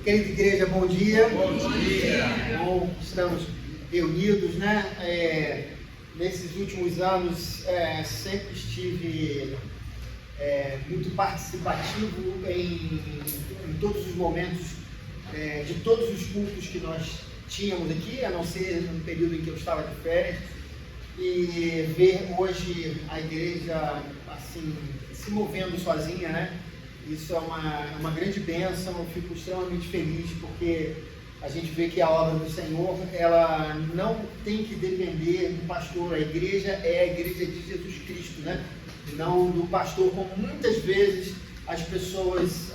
Querida igreja, bom dia. Bom dia. Bom, estamos reunidos, né? Nesses últimos anos, sempre estive muito participativo em todos os momentos, de todos os cultos que nós tínhamos aqui, a não ser no período em que eu estava de férias, e ver hoje a igreja assim se movendo sozinha, né? Isso é uma grande bênção. Eu fico extremamente feliz porque a gente vê que a obra do Senhor, ela não tem que depender do pastor. A igreja é a igreja de Jesus Cristo, né? Não do pastor, como muitas vezes as pessoas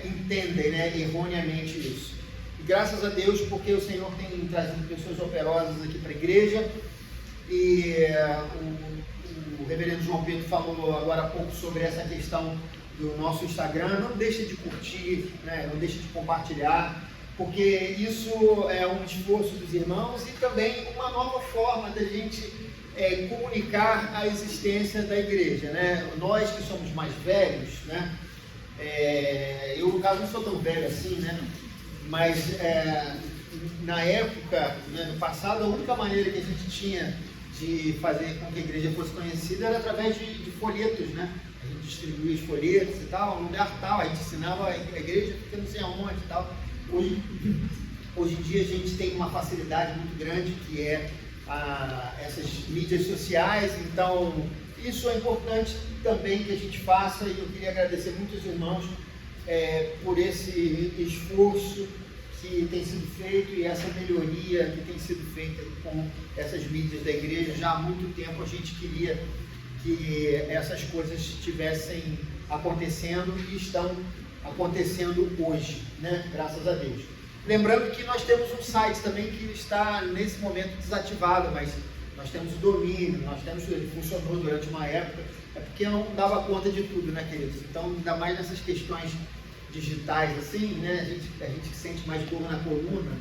entendem, né, erroneamente isso. E graças a Deus, porque o Senhor tem trazido pessoas operosas aqui para a igreja. E o reverendo João Pedro falou agora há pouco sobre essa questão do nosso Instagram. Não deixe de curtir, né? Não deixe de compartilhar, porque isso é um esforço dos irmãos e também uma nova forma da gente comunicar a existência da igreja, né? Nós que somos mais velhos, né? Eu, no caso, não sou tão velho assim, né? Mas na época, né, no passado, a única maneira que a gente tinha de fazer com que a igreja fosse conhecida era através de folhetos, né? A gente distribuía os folhetos e tal, um lugar tal, a gente ensinava a igreja, fica não sei aonde e tal. Hoje em dia a gente tem uma facilidade muito grande que é essas mídias sociais, então isso é importante também que a gente faça, e eu queria agradecer muito aos irmãos por esse esforço que tem sido feito e essa melhoria que tem sido feita com essas mídias da igreja. Já há muito tempo a gente queria que essas coisas estivessem acontecendo e estão acontecendo hoje, né? Graças a Deus. Lembrando que nós temos um site também que está nesse momento desativado, mas nós temos o domínio, ele funcionou durante uma época, porque eu não dava conta de tudo, né, queridos? Então, ainda mais nessas questões digitais assim, né? A gente sente mais dor na coluna,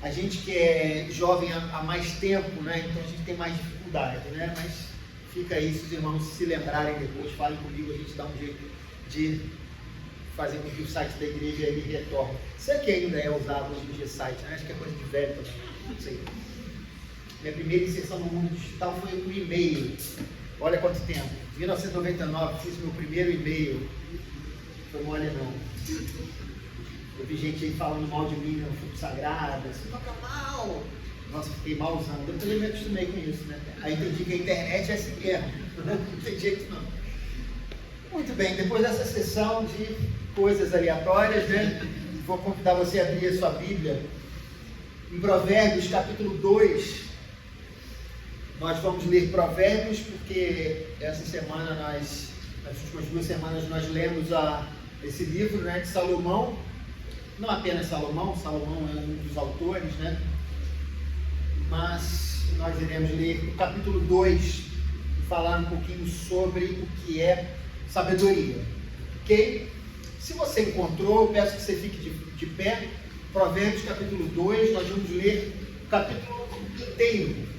a gente que é jovem há mais tempo, né? Então a gente tem mais dificuldade, né? Mas fica aí, se os irmãos se lembrarem depois, falem comigo, a gente dá um jeito de fazer com que o site da igreja ele retorne. Será que ainda é usado hoje em dia site, né? Acho que é coisa de velho também, não sei. Minha primeira inserção no mundo digital foi um e-mail. Olha quanto tempo, 1999, fiz meu primeiro e-mail. Foi mole não. Eu vi gente aí falando mal de mim no Fogo Sagrado, você toca mal. Nossa, fiquei mal usando. Depois eu me acostumei com isso, né? Aí entendi que a internet é assim mesmo. Não tem jeito não. Muito bem, depois dessa sessão de coisas aleatórias, né? Vou convidar você a abrir a sua Bíblia em Provérbios, capítulo 2. Nós vamos ler Provérbios porque essa semana nas últimas 2 semanas nós lemos esse livro, né, de Salomão. Não apenas Salomão é um dos autores, né? Mas nós iremos ler o capítulo 2 e falar um pouquinho sobre o que é sabedoria, ok? Se você encontrou, eu peço que você fique de pé. Provérbios capítulo 2, nós vamos ler o capítulo inteiro.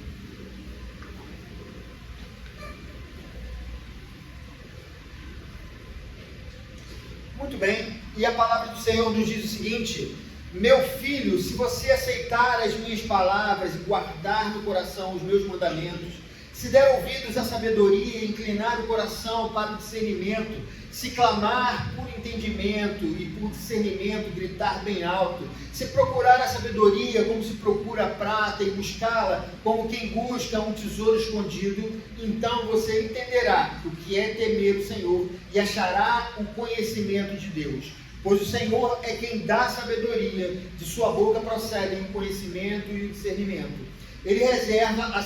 Muito bem, e a palavra do Senhor nos diz o seguinte: meu filho, se você aceitar as minhas palavras e guardar no coração os meus mandamentos, se der ouvidos à sabedoria e inclinar o coração para o discernimento, se clamar por entendimento e por discernimento gritar bem alto, se procurar a sabedoria como se procura a prata e buscá-la como quem busca um tesouro escondido, então você entenderá o que é temer o Senhor e achará o conhecimento de Deus. Pois o Senhor é quem dá sabedoria, de sua boca procedem o conhecimento e o discernimento. Ele reserva a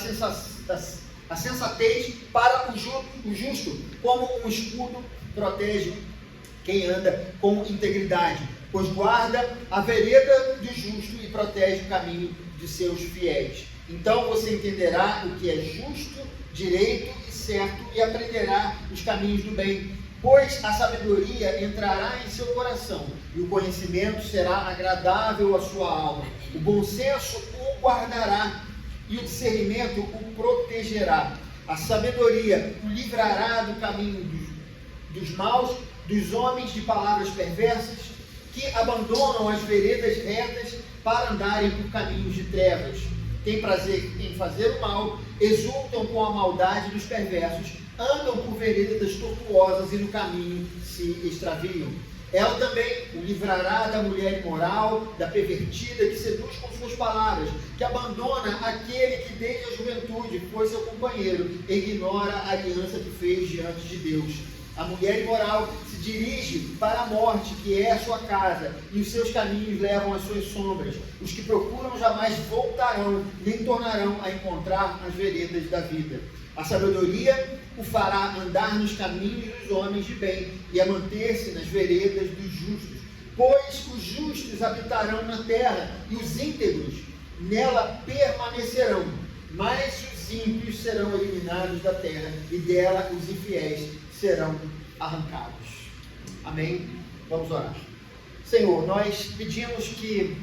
sensatez para o justo, como um escudo protege quem anda com integridade, pois guarda a vereda do justo e protege o caminho de seus fiéis. Então você entenderá o que é justo, direito e certo e aprenderá os caminhos do bem, pois a sabedoria entrará em seu coração e o conhecimento será agradável à sua alma. O bom senso o guardará e o discernimento o protegerá. A sabedoria o livrará do caminho dos maus, dos homens de palavras perversas, que abandonam as veredas retas para andarem por caminhos de trevas. Têm prazer em fazer o mal, exultam com a maldade dos perversos, andam por veredas tortuosas e no caminho se extraviam. Ela também o livrará da mulher imoral, da pervertida que seduz com suas palavras, que abandona aquele que desde a juventude foi seu companheiro, e ignora a aliança que fez diante de Deus. A mulher imoral se dirige para a morte, que é a sua casa, e os seus caminhos levam às suas sombras. Os que procuram jamais voltarão, nem tornarão a encontrar as veredas da vida. A sabedoria o fará andar nos caminhos dos homens de bem e a manter-se nas veredas dos justos. Pois os justos habitarão na terra e os íntegros nela permanecerão. Mas os ímpios serão eliminados da terra e dela os infiéis serão arrancados. Amém? Vamos orar. Senhor, nós pedimos que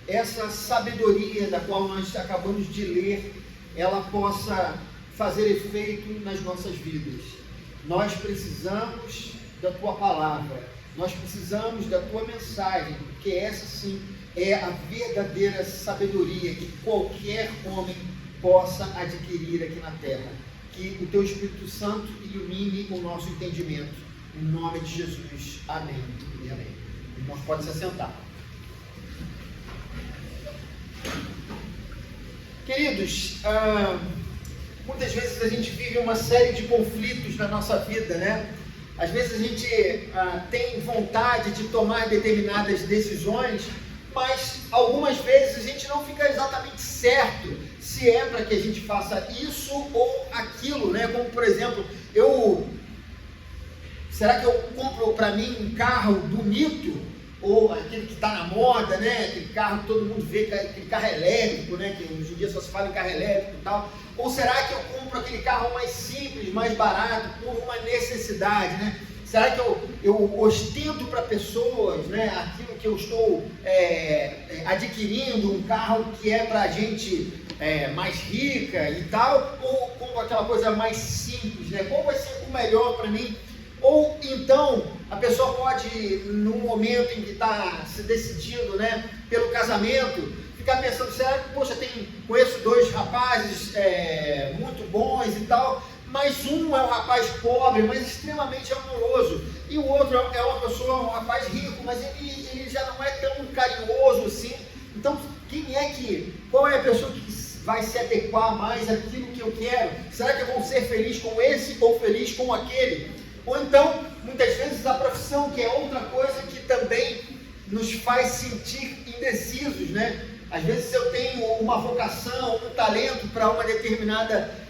essa sabedoria da qual nós acabamos de ler, ela possa fazer efeito nas nossas vidas. Nós precisamos da Tua palavra, nós precisamos da Tua mensagem, porque essa sim é a verdadeira sabedoria que qualquer homem possa adquirir aqui na terra. Que o Teu Espírito Santo ilumine o nosso entendimento. Em nome de Jesus. Amém e amém. Irmãos, pode se assentar. Queridos, muitas vezes a gente vive uma série de conflitos na nossa vida, né? Às vezes a gente tem vontade de tomar determinadas decisões, mas algumas vezes a gente não fica exatamente certo se é para que a gente faça isso ou aquilo, né? Como, por exemplo, será que eu compro para mim um carro bonito, ou aquele que está na moda, né? Aquele carro que todo mundo vê, aquele carro elétrico, né? Que hoje em dia só se fala em carro elétrico e tal. Ou será que eu compro aquele carro mais simples, mais barato, por uma necessidade, né? Será que eu ostento para pessoas, né, aquilo que eu estou adquirindo, um carro que é para gente mais rica e tal, ou compro aquela coisa mais simples, né? Qual vai ser o melhor para mim? Ou então, a pessoa pode, no momento em que está se decidindo, né, pelo casamento, ficar pensando, será que, poxa, conheço dois rapazes muito bons e tal, mas um é um rapaz pobre, mas extremamente amoroso, e o outro é uma pessoa, um rapaz rico, mas ele já não é tão carinhoso assim. Então, qual é a pessoa que vai se adequar mais àquilo que eu quero? Será que eu vou ser feliz com esse ou feliz com aquele? Ou então, muitas vezes a profissão, que é outra coisa que também nos faz sentir indecisos, né? Às vezes eu tenho uma vocação, um talento para uma determinada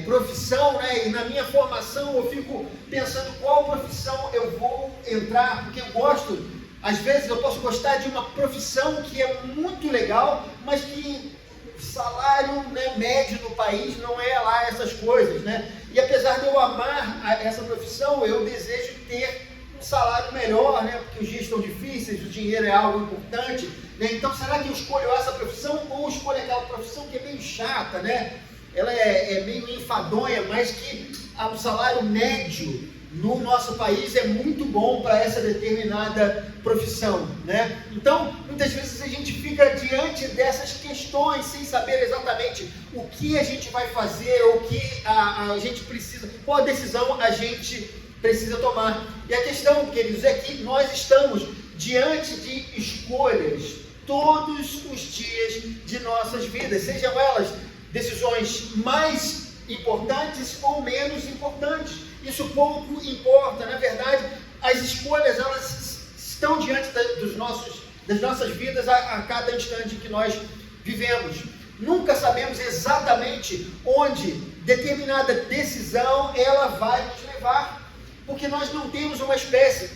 profissão, né? E na minha formação eu fico pensando qual profissão eu vou entrar, porque eu gosto, às vezes eu posso gostar de uma profissão que é muito legal, mas que o salário, né, médio no país não é lá essas coisas, né? E apesar de eu amar essa profissão, eu desejo ter um salário melhor, né? Porque os dias estão difíceis, o dinheiro é algo importante, né? Então, será que eu escolho essa profissão ou escolho aquela profissão que é meio chata, né? Ela é meio enfadonha, mas que o salário médio no nosso país é muito bom para essa determinada profissão, né? Então, muitas vezes a gente fica diante dessas questões sem saber exatamente o que a gente vai fazer, o que a gente precisa, qual decisão a gente precisa tomar. E a questão, queridos, é que nós estamos diante de escolhas todos os dias de nossas vidas, sejam elas decisões mais importantes ou menos importantes. Isso pouco importa. Na verdade, as escolhas, elas estão diante das nossas vidas a cada instante que nós vivemos. Nunca sabemos exatamente onde determinada decisão ela vai nos levar, porque nós não temos uma espécie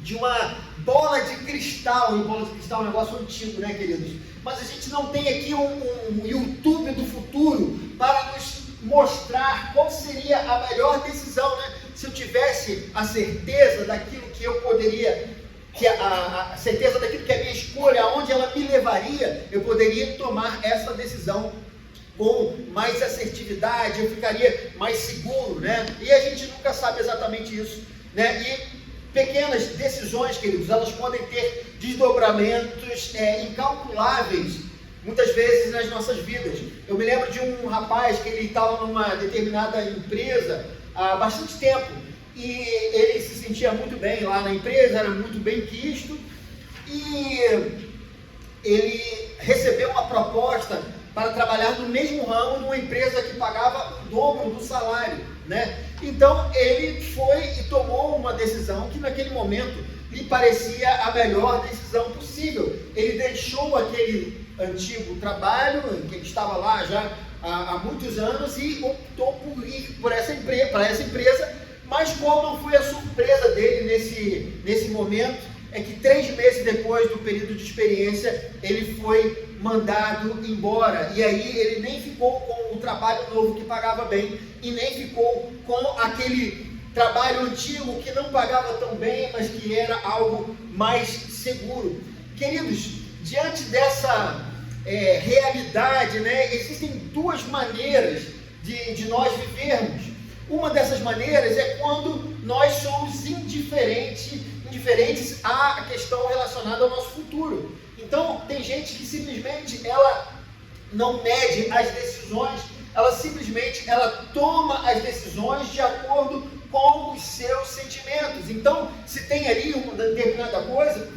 de uma bola de cristal. E bola de cristal é um negócio antigo, né, queridos? Mas a gente não tem aqui um YouTube do futuro para nos mostrar qual seria a melhor decisão, né? Se eu tivesse a certeza daquilo que eu poderia, a certeza daquilo que é a minha escolha, aonde ela me levaria, eu poderia tomar essa decisão com mais assertividade, eu ficaria mais seguro, né? E a gente nunca sabe exatamente isso, né? E pequenas decisões, queridos, elas podem ter desdobramentos incalculáveis, muitas vezes nas nossas vidas. Eu me lembro de um rapaz que ele estava numa determinada empresa há bastante tempo, e ele se sentia muito bem lá na empresa, era muito bem quisto, e ele recebeu uma proposta para trabalhar no mesmo ramo numa empresa que pagava o dobro do salário, né? Então ele foi e tomou uma decisão que naquele momento lhe parecia a melhor decisão possível. Ele deixou aquele antigo trabalho, que ele estava lá já há muitos anos, e optou por ir para essa empresa, mas qual não foi a surpresa dele nesse momento? É que 3 meses depois do período de experiência, ele foi mandado embora. E aí ele nem ficou com o trabalho novo que pagava bem, e nem ficou com aquele trabalho antigo que não pagava tão bem, mas que era algo mais seguro. Queridos, diante dessa realidade, né, existem 2 maneiras de nós vivermos. Uma dessas maneiras é quando nós somos indiferentes à questão relacionada ao nosso futuro. Então, tem gente que simplesmente ela não mede as decisões, ela toma as decisões de acordo com os seus sentimentos. Então, se tem ali uma determinada coisa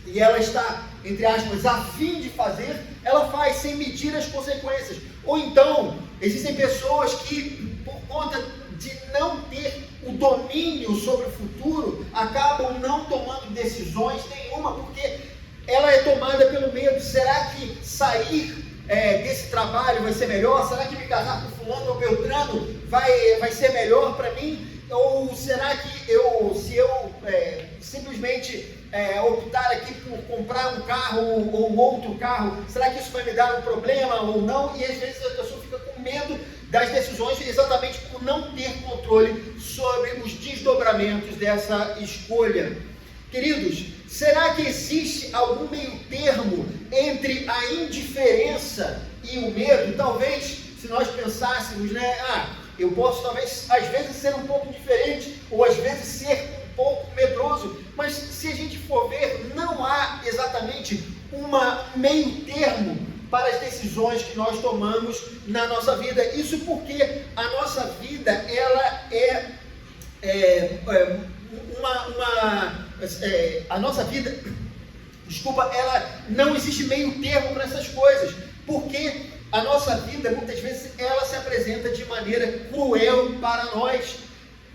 e ela está, entre aspas, a fim de fazer, ela faz sem medir as consequências. Ou então, existem pessoas que, por conta de não ter o domínio sobre o futuro, acabam não tomando decisões nenhuma, porque ela é tomada pelo medo. Será que sair desse trabalho vai ser melhor? Será que me casar com fulano ou beltrano vai ser melhor para mim? Ou será que se eu simplesmente optar aqui por comprar um carro ou um outro carro, será que isso vai me dar um problema ou não? E às vezes a pessoa fica com medo das decisões exatamente por não ter controle sobre os desdobramentos dessa escolha. Queridos, será que existe algum meio termo entre a indiferença e o medo? Talvez, se nós pensássemos, né, eu posso talvez às vezes ser um pouco diferente, ou às vezes ser um pouco medroso, mas se a gente for ver, não há exatamente um meio termo para as decisões que nós tomamos na nossa vida. Isso porque a nossa vida, ela ela não existe meio termo para essas coisas, porque a nossa vida, muitas vezes, ela se apresenta de maneira cruel para nós,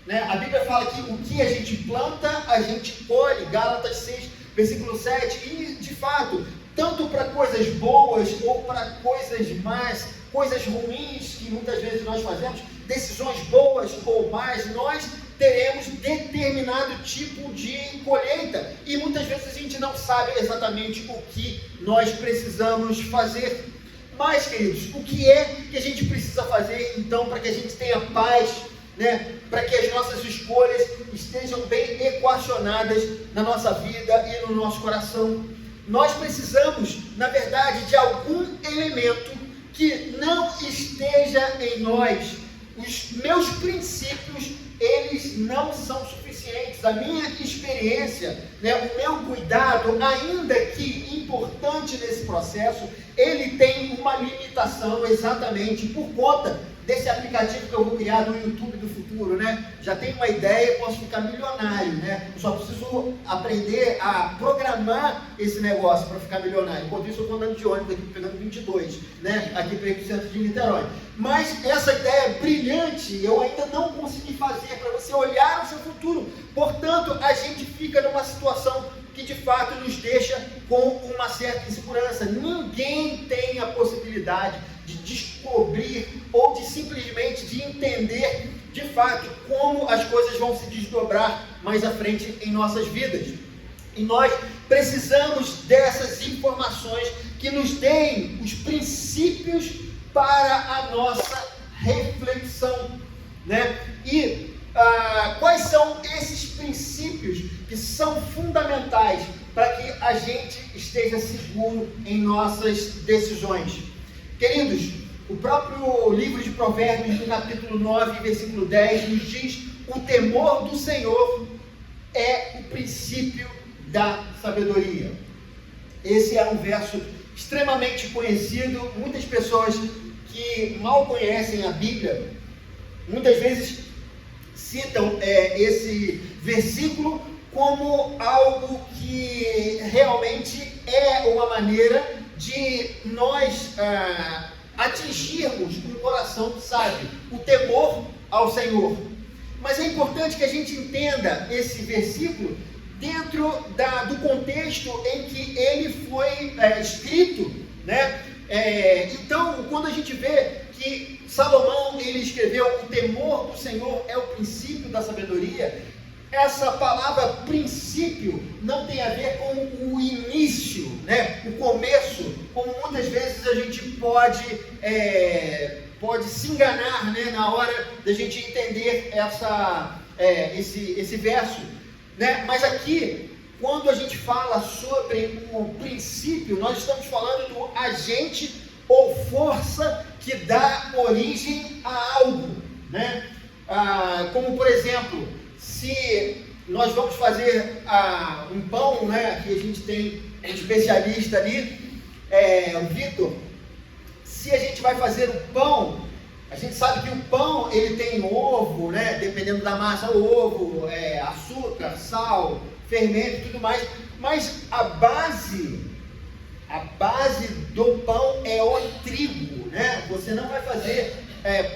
né? A Bíblia fala que o que a gente planta, a gente colhe, Gálatas 6, versículo 7, e de fato, tanto para coisas boas ou para coisas más, coisas ruins que muitas vezes nós fazemos, decisões boas ou más, nós teremos determinado tipo de colheita, e muitas vezes a gente não sabe exatamente o que nós precisamos fazer. Mas, queridos, o que é que a gente precisa fazer então para que a gente tenha paz, né? Para que as nossas escolhas estejam bem equacionadas na nossa vida e no nosso coração? Nós precisamos, na verdade, de algum elemento que não esteja em nós. Os meus princípios, eles não são suficientes. A minha experiência, né, o meu cuidado, ainda que importante nesse processo, ele tem uma limitação exatamente por conta desse aplicativo que eu vou criar no YouTube do futuro, né? Já tenho uma ideia, posso ficar milionário, né? Eu só preciso aprender a programar esse negócio para ficar milionário. Enquanto isso, eu estou andando de ônibus aqui, pegando 22, né? Aqui para ir para o centro de Niterói. Mas essa ideia brilhante, eu ainda não consegui fazer para você olhar o seu futuro. Portanto, a gente fica numa situação que de fato nos deixa com uma certa insegurança. Ninguém tem a possibilidade de descobrir ou de simplesmente de entender de fato como as coisas vão se desdobrar mais à frente em nossas vidas. E nós precisamos dessas informações que nos deem os princípios para a nossa reflexão, né? E quais são esses princípios que são fundamentais para que a gente esteja seguro em nossas decisões? Queridos, o próprio livro de Provérbios, no capítulo 9, versículo 10, nos diz: o temor do Senhor é o princípio da sabedoria. Esse é um verso extremamente conhecido. Muitas pessoas que mal conhecem a Bíblia, muitas vezes citam esse versículo como algo que realmente é uma maneira de nós atingirmos um coração sábio, o temor ao Senhor. Mas é importante que a gente entenda esse versículo dentro do contexto em que ele foi escrito, né? Então, quando a gente vê que Salomão ele escreveu o temor do Senhor é o princípio da sabedoria, essa palavra princípio não tem a ver com o início, né? O começo, como muitas vezes a gente pode se enganar, né? Na hora da gente entender esse verso, né? Mas aqui, quando a gente fala sobre o princípio, nós estamos falando do agente ou força que dá origem a algo, né? Como por exemplo, se nós vamos fazer um pão, né? Aqui a gente tem um especialista ali, o Vitor. Se a gente vai fazer o pão, a gente sabe que o pão ele tem ovo, né? Dependendo da massa, ovo, açúcar, sal, fermento e tudo mais. Mas a base do pão é o trigo, né? Você não vai fazer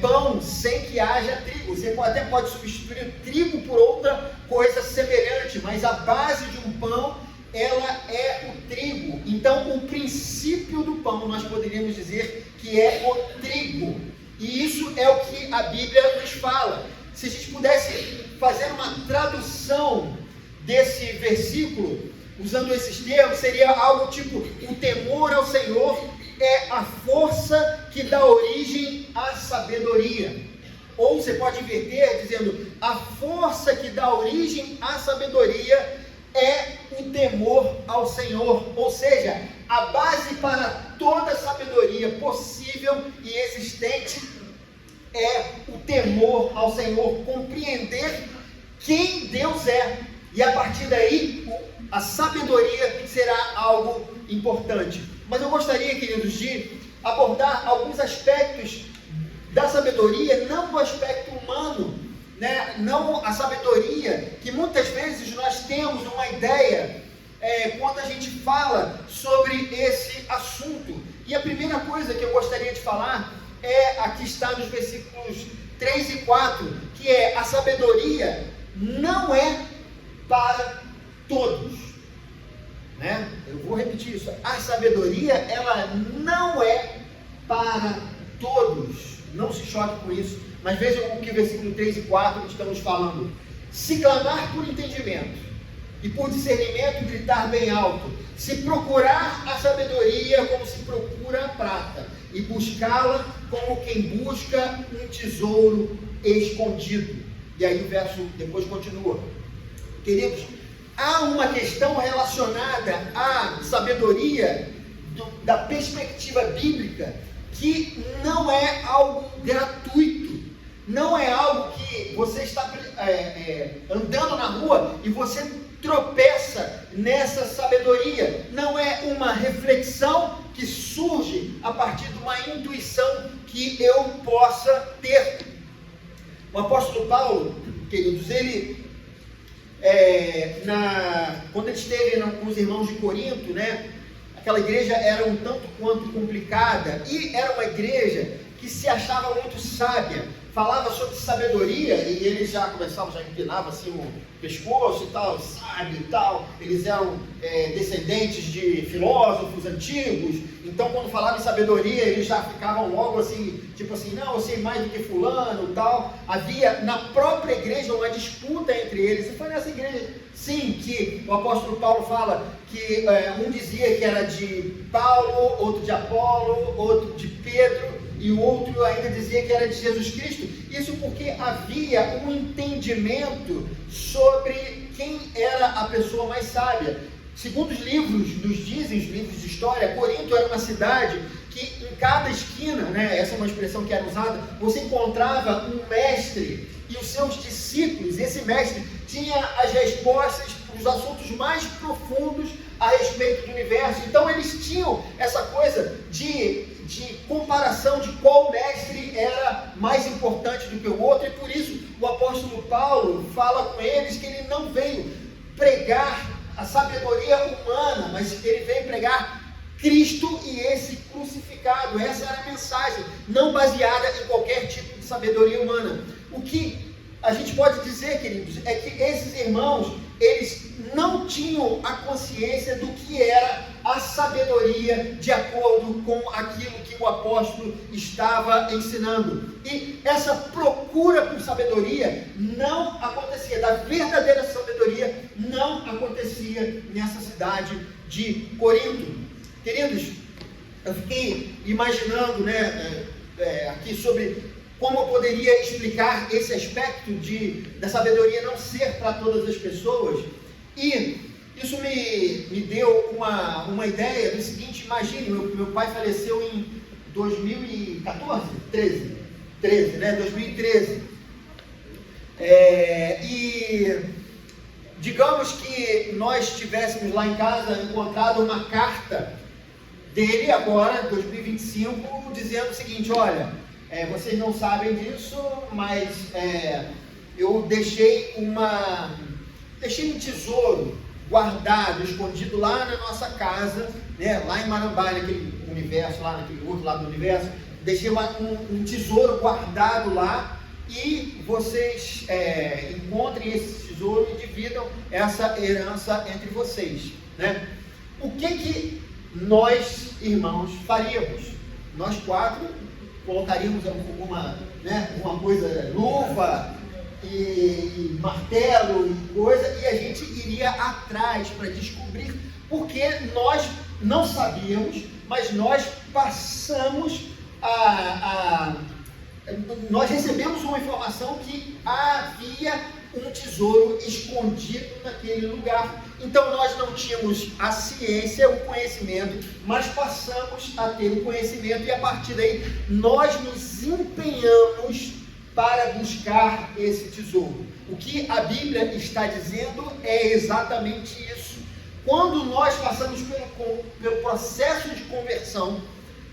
pão sem que haja trigo. Você até pode substituir o trigo por outra coisa semelhante, mas a base de um pão, ela é o trigo. Então, o princípio do pão, nós poderíamos dizer que é o trigo. E isso é o que a Bíblia nos fala. Se a gente pudesse fazer uma tradução desse versículo, usando esses termos, seria algo tipo: o temor ao Senhor é a força que dá origem à sabedoria. Ou você pode inverter dizendo: a força que dá origem à sabedoria é o temor ao Senhor. Ou seja, a base para toda sabedoria possível e existente é o temor ao Senhor, compreender quem Deus é. E a partir daí, a sabedoria será algo importante. Mas eu gostaria, queridos, de abordar alguns aspectos da sabedoria, não do aspecto humano, né? Não a sabedoria que muitas vezes nós temos uma ideia quando a gente fala sobre esse assunto. E a primeira coisa que eu gostaria de falar aqui está nos versículos 3 e 4, que é: a sabedoria não é para todos, né? Eu vou repetir isso: a sabedoria, ela não é para todos. Não se choque com isso, mas vejam o que o versículo 3 e 4 estamos falando: se clamar por entendimento e por discernimento gritar bem alto, se procurar a sabedoria como se procura a prata, e buscá-la como quem busca um tesouro escondido. E aí o verso depois continua. Queridos, há uma questão relacionada à sabedoria da perspectiva bíblica, que não é algo gratuito, não é algo que você está andando na rua e você tropeça nessa sabedoria. Não é uma reflexão que surge a partir de uma intuição que eu possa ter. O apóstolo Paulo, queridos, ele quando ele esteve com os irmãos de Corinto, né? Aquela igreja era um tanto quanto complicada, e era uma igreja que se achava muito sábia, falava sobre sabedoria, e eles já começavam, já empinavam assim o pescoço e tal, sábio e tal. Eles eram descendentes de filósofos antigos, então quando falavam em sabedoria, eles já ficavam logo assim, tipo assim: não, eu sei mais do que fulano e tal. Havia na própria igreja uma disputa entre eles, e foi nessa igreja, sim, que o apóstolo Paulo fala que um dizia que era de Paulo, outro de Apolo, outro de Pedro, e o outro ainda dizia que era de Jesus Cristo. Isso porque havia um entendimento sobre quem era a pessoa mais sábia. Segundo os livros nos dizem, os livros de história, Corinto era uma cidade que em cada esquina, né, essa é uma expressão que era usada, você encontrava um mestre e os seus discípulos. Esse mestre tinha as respostas para os assuntos mais profundos a respeito do universo. Então eles tinham essa coisa de comparação de qual mestre era mais importante do que o outro, e por isso o apóstolo Paulo fala com eles que ele não veio pregar a sabedoria humana, mas ele veio pregar Cristo e esse crucificado. Essa era a mensagem, não baseada em qualquer tipo de sabedoria humana. O que a gente pode dizer, queridos, é que esses irmãos, eles não tinham a consciência do que era a sabedoria de acordo com aquilo que o apóstolo estava ensinando. E essa procura por sabedoria não acontecia, da verdadeira sabedoria não acontecia nessa cidade de Corinto. Queridos, eu fiquei imaginando, aqui sobre como eu poderia explicar esse aspecto da sabedoria não ser para todas as pessoas, e isso me deu uma ideia do seguinte: imagine, meu pai faleceu em 2013, e digamos que nós tivéssemos lá em casa encontrado uma carta dele agora, 2025, dizendo o seguinte: olha, vocês não sabem disso, mas eu deixei um tesouro guardado, escondido lá na nossa casa, lá em Marambá, naquele universo, lá naquele outro lado do universo. Deixei um tesouro guardado lá, e vocês encontrem esse tesouro e dividam essa herança entre vocês, O que nós, irmãos, faríamos? Nós quatro colocaríamos alguma coisa, luva e martelo e coisa, e a gente iria atrás para descobrir, porque nós não sabíamos, mas nós nós recebemos uma informação que havia um tesouro escondido naquele lugar. Então nós não tínhamos a ciência, o conhecimento, mas passamos a ter o conhecimento, e a partir daí nós nos empenhamos para buscar esse tesouro. O que a Bíblia está dizendo é exatamente isso. Quando nós passamos pelo processo de conversão,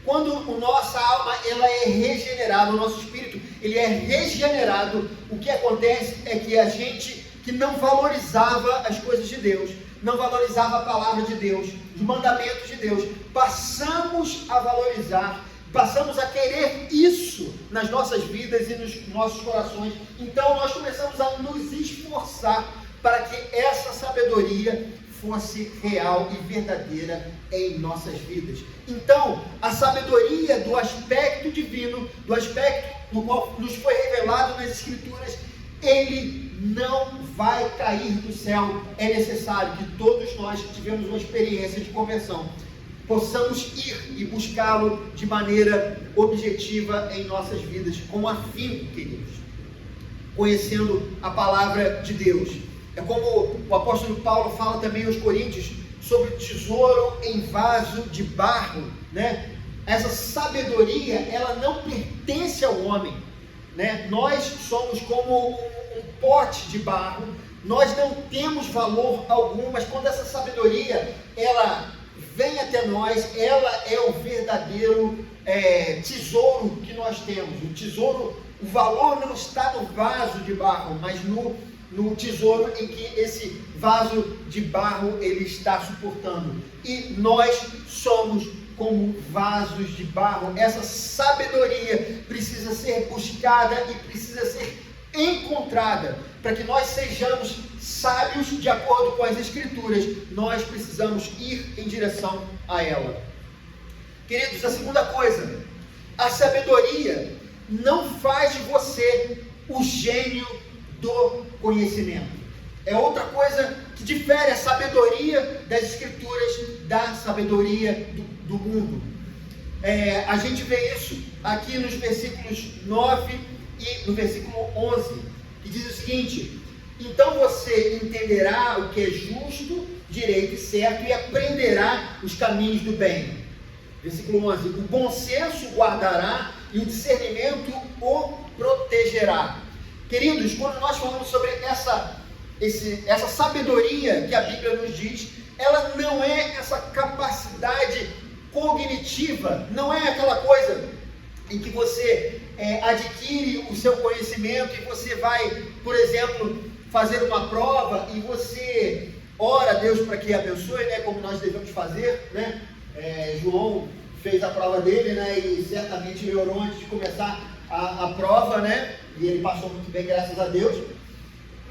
quando a nossa alma ela é regenerada, o nosso espírito ele é regenerado, o que acontece é que a gente que não valorizava as coisas de Deus, não valorizava a palavra de Deus, os mandamentos de Deus, passamos a valorizar, passamos a querer isso nas nossas vidas e nos nossos corações. Então nós começamos a nos esforçar para que essa sabedoria fosse real e verdadeira em nossas vidas. Então, a sabedoria do aspecto divino, do aspecto no qual nos foi revelado nas Escrituras, ele não vai cair do céu. É necessário que todos nós que tivemos uma experiência de conversão possamos ir e buscá-lo de maneira objetiva em nossas vidas, com afinco, queridos, conhecendo a palavra de Deus. É como o apóstolo Paulo fala também aos Coríntios sobre o tesouro em vaso de barro, Essa sabedoria, ela não pertence ao homem, Nós somos como um pote de barro, nós não temos valor algum, mas quando essa sabedoria, ela vem até nós, ela é o verdadeiro tesouro que nós temos. O tesouro, o valor não está no vaso de barro, mas no tesouro em que esse vaso de barro ele está suportando. E nós somos como vasos de barro. Essa sabedoria precisa ser buscada e precisa ser encontrada. Para que nós sejamos sábios de acordo com as Escrituras, nós precisamos ir em direção a ela. Queridos, a segunda coisa, a sabedoria não faz de você o gênio do conhecimento. É outra coisa que difere a sabedoria das Escrituras da sabedoria do mundo. A gente vê isso aqui nos versículos 9 e no versículo 11, que diz o seguinte: então você entenderá o que é justo, direito e certo, e aprenderá os caminhos do bem. Versículo 11: o bom senso guardará e o discernimento o protegerá. Queridos, quando nós falamos sobre essa essa sabedoria que a Bíblia nos diz, ela não é essa capacidade cognitiva, não é aquela coisa em que você adquire o seu conhecimento e você vai, por exemplo, fazer uma prova e você ora a Deus para que abençoe, né, como nós devemos fazer, né? João fez a prova dele, né, e certamente ele orou antes de começar a prova, né, e ele passou muito bem, graças a Deus.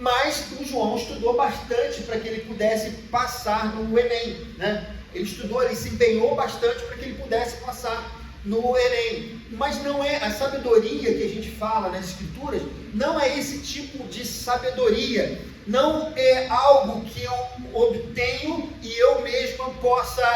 Mas o João estudou bastante para que ele pudesse passar no Enem, né? Ele estudou, ele se empenhou bastante para que ele pudesse passar no Enem. Mas não é a sabedoria que a gente fala nas Escrituras, não é esse tipo de sabedoria. Não é algo que eu obtenho e eu mesmo possa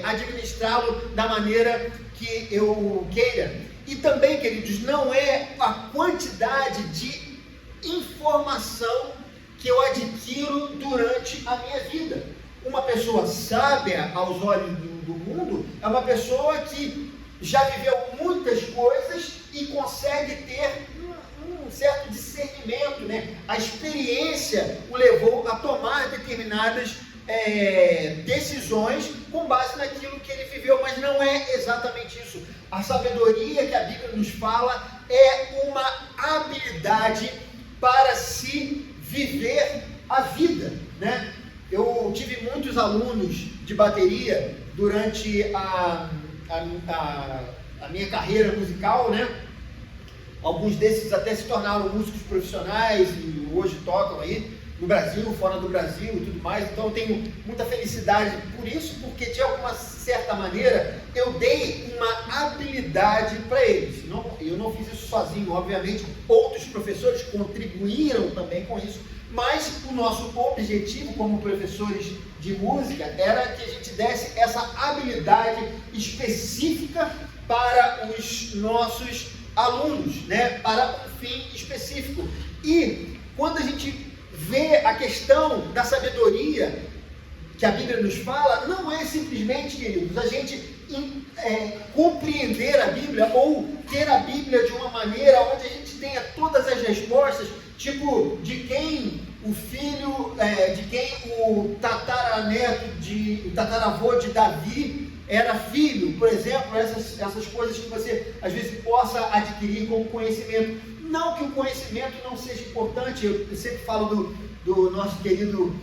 administrá-lo da maneira que eu queira. E também, queridos, não é a quantidade de informação que eu adquiro durante a minha vida. Uma pessoa sábia aos olhos do mundo é uma pessoa que já viveu muitas coisas e consegue ter um certo discernimento, né? A experiência o levou a tomar determinadas decisões com base naquilo que ele viveu, mas não é exatamente isso. A sabedoria que a Bíblia nos fala é uma habilidade para se viver a vida, né? Eu tive muitos alunos de bateria durante a minha carreira musical, né? Alguns desses até se tornaram músicos profissionais e hoje tocam aí no Brasil, fora do Brasil e tudo mais. Então eu tenho muita felicidade por isso, porque de alguma certa maneira eu dei uma habilidade para eles. Eu não fiz isso sozinho, obviamente, outros professores contribuíram também com isso, mas o nosso objetivo como professores de música era que a gente desse essa habilidade específica para os nossos alunos, né? Para um fim específico. E quando a gente vê a questão da sabedoria que a Bíblia nos fala, não é simplesmente, queridos, a gente compreender a Bíblia ou ter a Bíblia de uma maneira onde a gente tenha todas as respostas, tipo, de quem o filho, de quem o tataravô de Davi era filho, por exemplo, essas coisas que você às vezes possa adquirir como conhecimento. Não que o conhecimento não seja importante, eu sempre falo do nosso querido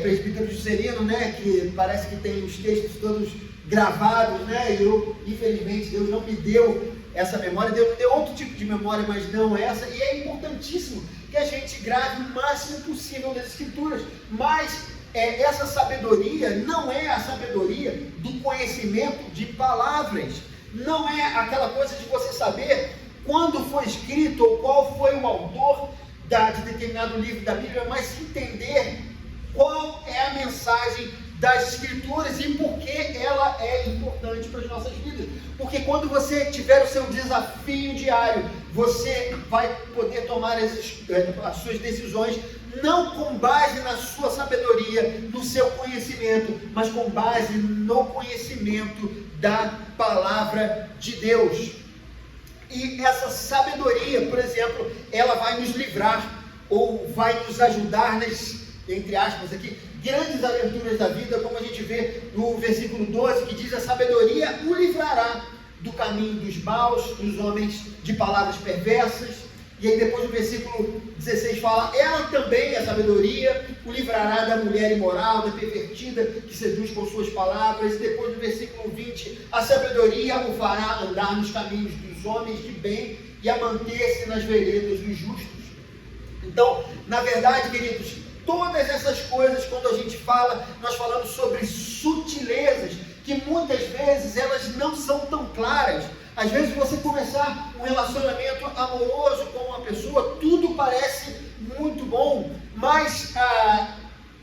presbítero Juscelino, né, que parece que tem os textos todos gravados, né, e eu, infelizmente, Deus não me deu essa memória, Deus me deu outro tipo de memória, mas não essa, e é importantíssimo que a gente grave o máximo possível das Escrituras, mas essa sabedoria não é a sabedoria do conhecimento de palavras, não é aquela coisa de você saber quando foi escrito ou qual foi o autor de determinado livro da Bíblia, mas entender qual é a mensagem das Escrituras e por que ela é importante para as nossas vidas. Porque quando você tiver o seu desafio diário, você vai poder tomar as suas decisões não com base na sua sabedoria, no seu conhecimento, mas com base no conhecimento da palavra de Deus. E essa sabedoria, por exemplo, ela vai nos livrar ou vai nos ajudar nas, entre aspas aqui, grandes aventuras da vida, como a gente vê no versículo 12, que diz: a sabedoria o livrará do caminho dos maus, dos homens de palavras perversas. E aí depois o versículo 16 fala: ela também, a sabedoria, o livrará da mulher imoral, da pervertida, que seduz com suas palavras. E depois no versículo 20, a sabedoria o fará andar nos caminhos dos homens de bem e a manter-se nas veredas dos justos. Então, na verdade, queridos, todas essas coisas, quando a gente fala, nós falamos sobre sutilezas, que muitas vezes elas não são tão claras. Às vezes você começar um relacionamento amoroso com uma pessoa, tudo parece muito bom, mas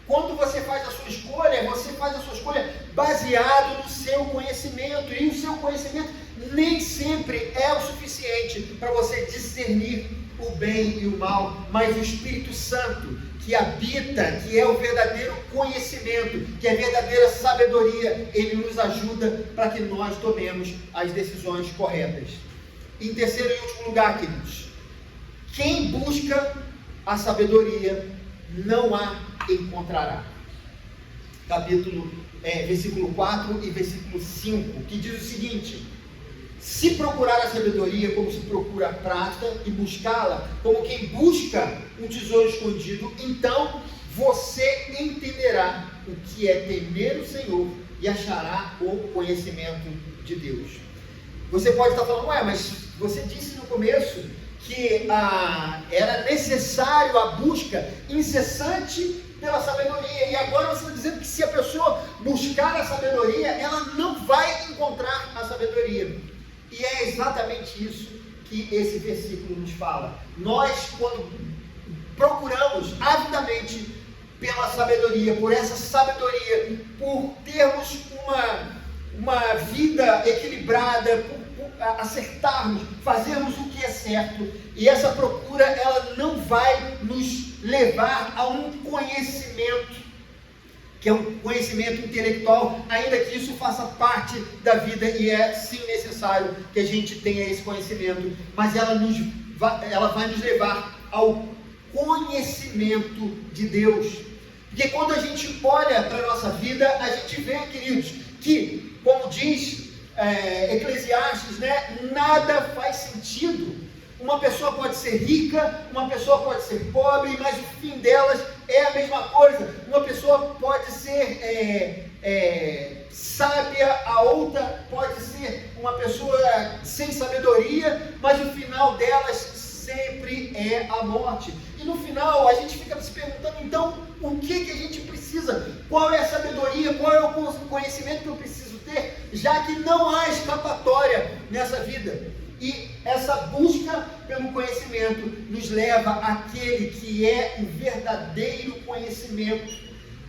quando você faz a sua escolha baseado no seu conhecimento, e o seu conhecimento nem sempre é o suficiente para você discernir o bem e o mal, mas o Espírito Santo que habita, que é o verdadeiro conhecimento, que é a verdadeira sabedoria, ele nos ajuda para que nós tomemos as decisões corretas. Em terceiro e último lugar, queridos, quem busca a sabedoria não a encontrará. Versículo 4 e versículo 5, que diz o seguinte: se procurar a sabedoria como se procura a prata e buscá-la como quem busca um tesouro escondido, então você entenderá o que é temer o Senhor e achará o conhecimento de Deus. Você pode estar falando, mas você disse no começo que era necessário a busca incessante pela sabedoria, e agora você está dizendo que se a pessoa buscar a sabedoria, ela não vai encontrar a sabedoria. E é exatamente isso que esse versículo nos fala. Nós, quando procuramos avidamente pela sabedoria, por essa sabedoria, por termos uma vida equilibrada, por acertarmos, fazermos o que é certo, e essa procura, ela não vai nos levar a um conhecimento, que é um conhecimento intelectual, ainda que isso faça parte da vida, e é sim necessário que a gente tenha esse conhecimento, mas ela vai nos levar ao conhecimento de Deus. Porque quando a gente olha para a nossa vida, a gente vê, queridos, que, como diz Eclesiastes, nada faz sentido. Uma pessoa pode ser rica, uma pessoa pode ser pobre, mas o fim delas é a mesma coisa. Uma pessoa pode ser sábia, a outra pode ser uma pessoa sem sabedoria, mas o final delas sempre é a morte. E no final a gente fica se perguntando, então, o que a gente precisa? Qual é a sabedoria? Qual é o conhecimento que eu preciso ter? Já que não há escapatória nessa vida. E essa busca pelo conhecimento nos leva àquele que é o verdadeiro conhecimento,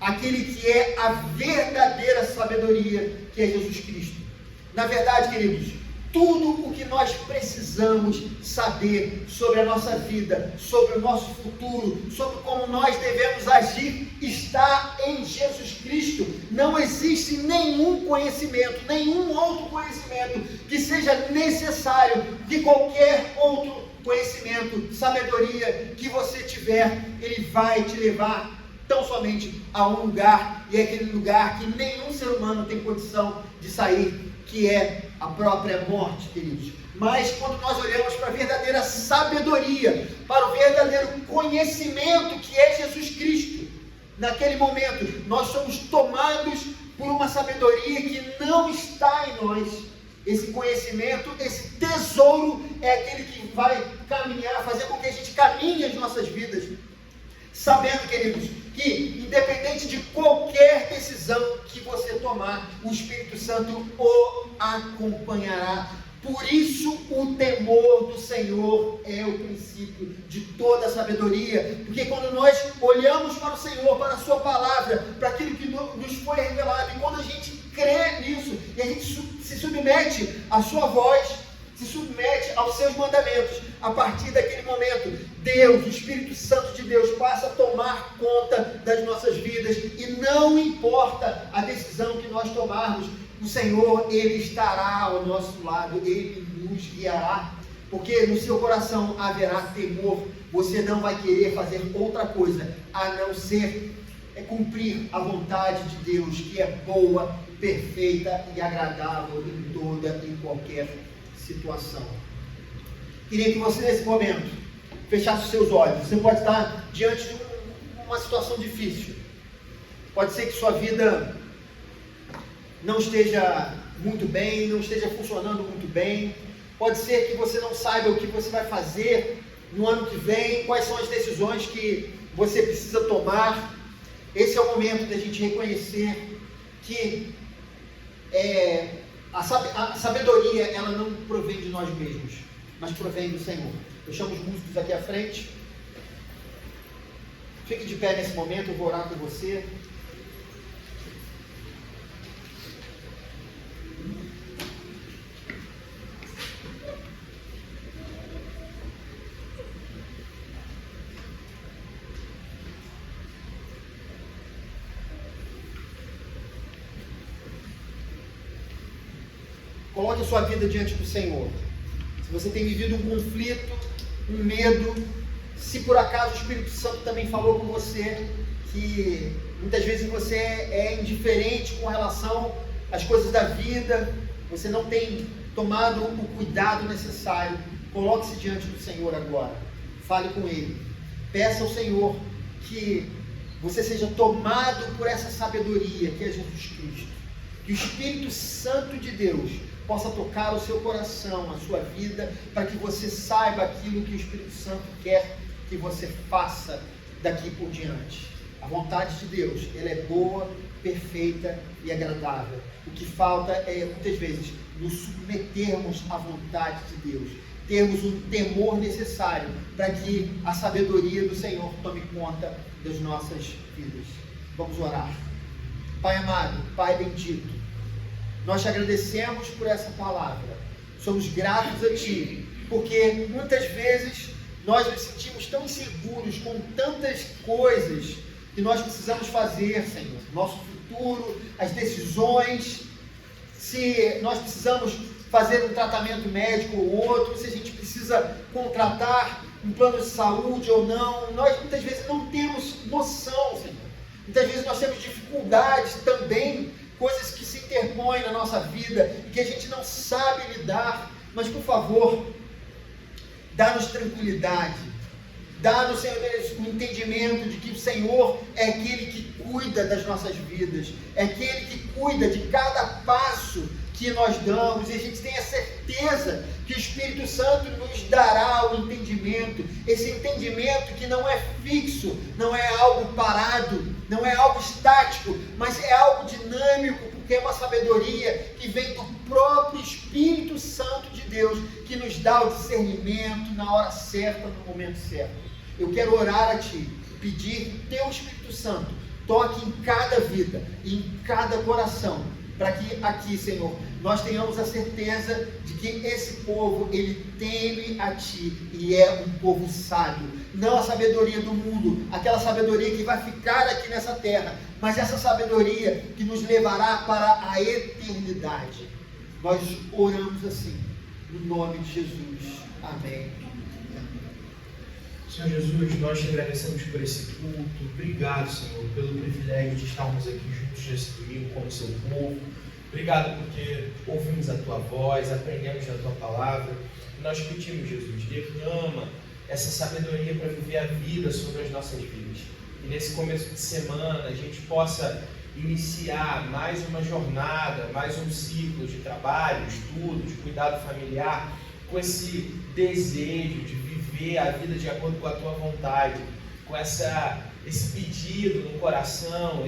aquele que é a verdadeira sabedoria, que é Jesus Cristo. Na verdade, queridos, tudo o que nós precisamos saber sobre a nossa vida, sobre o nosso futuro, sobre como nós devemos agir, está em Jesus Cristo. Não existe nenhum conhecimento, nenhum outro conhecimento que seja necessário de qualquer outro conhecimento, sabedoria que você tiver. Ele vai te levar tão somente a um lugar, e é aquele lugar que nenhum ser humano tem condição de sair, que é a própria morte, queridos. Mas quando nós olhamos para a verdadeira sabedoria, para o verdadeiro conhecimento que é Jesus Cristo, naquele momento nós somos tomados por uma sabedoria que não está em nós. Esse conhecimento, esse tesouro é aquele que vai caminhar, fazer com que a gente caminhe as nossas vidas, sabendo, queridos, que independente de qualquer decisão que você tomar, o Espírito Santo o acompanhará. Por isso o temor do Senhor é o princípio de toda a sabedoria, porque quando nós olhamos para o Senhor, para a sua palavra, para aquilo que nos foi revelado, e quando a gente crê nisso, e a gente se submete à sua voz, se submete aos seus mandamentos, a partir daquele momento, Deus, o Espírito Santo de Deus, passa a tomar conta das nossas vidas, e não importa a decisão que nós tomarmos, o Senhor, Ele estará ao nosso lado, Ele nos guiará, porque no seu coração haverá temor. Você não vai querer fazer outra coisa, a não ser cumprir a vontade de Deus, que é boa, perfeita e agradável em toda e qualquer situação. Queria que você, nesse momento, fechasse os seus olhos. Você pode estar diante de uma situação difícil. Pode ser que sua vida não esteja muito bem, não esteja funcionando muito bem. Pode ser que você não saiba o que você vai fazer no ano que vem, quais são as decisões que você precisa tomar. Esse é o momento da gente reconhecer que a sabedoria, ela não provém de nós mesmos, mas provém do Senhor. Eu chamo os músicos aqui à frente. Fique de pé nesse momento, eu vou orar com você. Coloque a sua vida diante do Senhor. Se você tem vivido um conflito, um medo, Se por acaso o Espírito Santo também falou com você que muitas vezes você é indiferente com relação às coisas da vida, você não tem tomado o cuidado necessário, coloque-se diante do Senhor agora, fale com Ele, peça ao Senhor que você seja tomado por essa sabedoria que é Jesus Cristo, que o Espírito Santo de Deus possa tocar o seu coração, a sua vida, para que você saiba aquilo que o Espírito Santo quer que você faça daqui por diante. A vontade de Deus, ela é boa, perfeita e agradável. O que falta é, muitas vezes, nos submetermos à vontade de Deus, termos o temor necessário para que a sabedoria do Senhor tome conta das nossas vidas. Vamos orar. Pai amado, Pai bendito, nós te agradecemos por essa palavra. Somos gratos a Ti, porque muitas vezes nós nos sentimos tão inseguros com tantas coisas que nós precisamos fazer, Senhor. Nosso futuro, as decisões, se nós precisamos fazer um tratamento médico ou outro, se a gente precisa contratar um plano de saúde ou não. Nós muitas vezes não temos noção, Senhor. Muitas vezes nós temos dificuldades também, coisas que se interpõem na nossa vida e que a gente não sabe lidar. Mas, por favor, dá-nos tranquilidade, dá-nos, Senhor Deus, o entendimento de que o Senhor é aquele que cuida das nossas vidas, é aquele que cuida de cada passo que nós damos, e a gente tem a certeza que o Espírito Santo nos dará o entendimento, esse entendimento que não é fixo, não é algo parado, não é algo estático, mas é algo dinâmico, porque é uma sabedoria que vem do próprio Espírito Santo de Deus, que nos dá o discernimento na hora certa, no momento certo. Eu quero orar a Ti, pedir Teu Espírito Santo, toque em cada vida, em cada coração, para que aqui, Senhor, nós tenhamos a certeza de que esse povo, ele teme a Ti e é um povo sábio. Não a sabedoria do mundo, aquela sabedoria que vai ficar aqui nessa terra, mas essa sabedoria que nos levará para a eternidade. Nós oramos assim, no nome de Jesus. Amém. Senhor Jesus, nós te agradecemos por esse culto. Obrigado, Senhor, pelo privilégio de estarmos aqui juntos nesse domingo como seu povo. Obrigado porque ouvimos a Tua voz, aprendemos da Tua palavra. E nós pedimos, Jesus, derrama essa sabedoria para viver a vida sobre as nossas vidas. E nesse começo de semana a gente possa iniciar mais uma jornada, mais um ciclo de trabalho, estudo, de cuidado familiar, com esse desejo de viver a vida de acordo com a Tua vontade, com esse pedido no coração,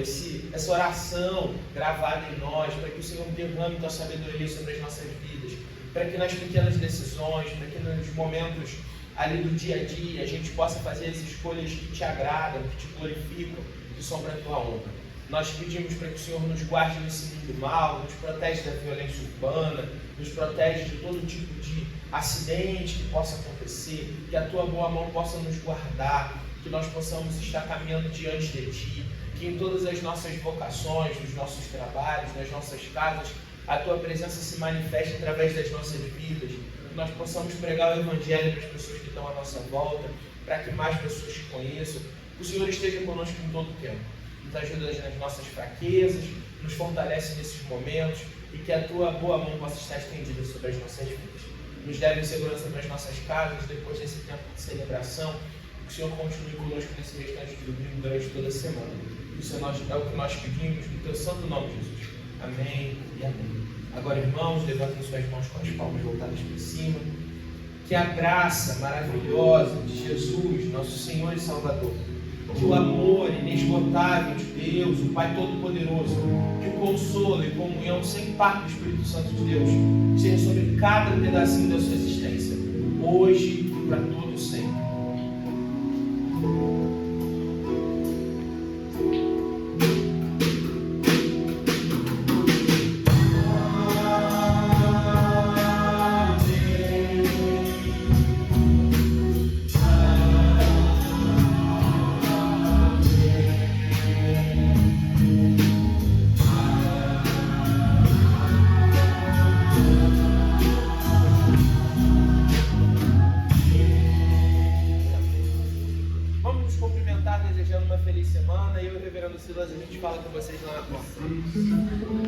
essa oração gravada em nós, para que o Senhor derrame Tua sabedoria sobre as nossas vidas, para que nas pequenas decisões, para que nos momentos ali do dia a dia, a gente possa fazer as escolhas que Te agradam, que Te glorificam, que são para a Tua honra. Nós pedimos para que o Senhor nos guarde nesse mundo mal, nos protege da violência urbana, nos protege de todo tipo de acidente que possa acontecer, que a Tua boa mão possa nos guardar, que nós possamos estar caminhando diante de Ti, que em todas as nossas vocações, nos nossos trabalhos, nas nossas casas, a Tua presença se manifeste através das nossas vidas, que nós possamos pregar o Evangelho para as pessoas que estão à nossa volta, para que mais pessoas Te conheçam. O Senhor esteja conosco em todo o tempo, nos ajuda nas nossas fraquezas, nos fortalece nesses momentos e que a Tua boa mão possa estar estendida sobre as nossas vidas. Nos leve em segurança para as nossas casas, depois desse tempo de celebração. Que o Senhor continue conosco nesse restante de domingo durante toda a semana. Isso é o que nós pedimos no Teu santo nome, Jesus. Amém e amém. Agora, irmãos, levantem suas mãos com as palmas voltadas para cima. Que a graça maravilhosa de Jesus, nosso Senhor e Salvador, que o amor inesgotável de Deus, o Pai Todo-Poderoso, que o consolo e comunhão sem par do Espírito Santo de Deus, seja sobre cada pedacinho da sua existência, hoje e para todo sempre. células, a gente fala com vocês lá na porta.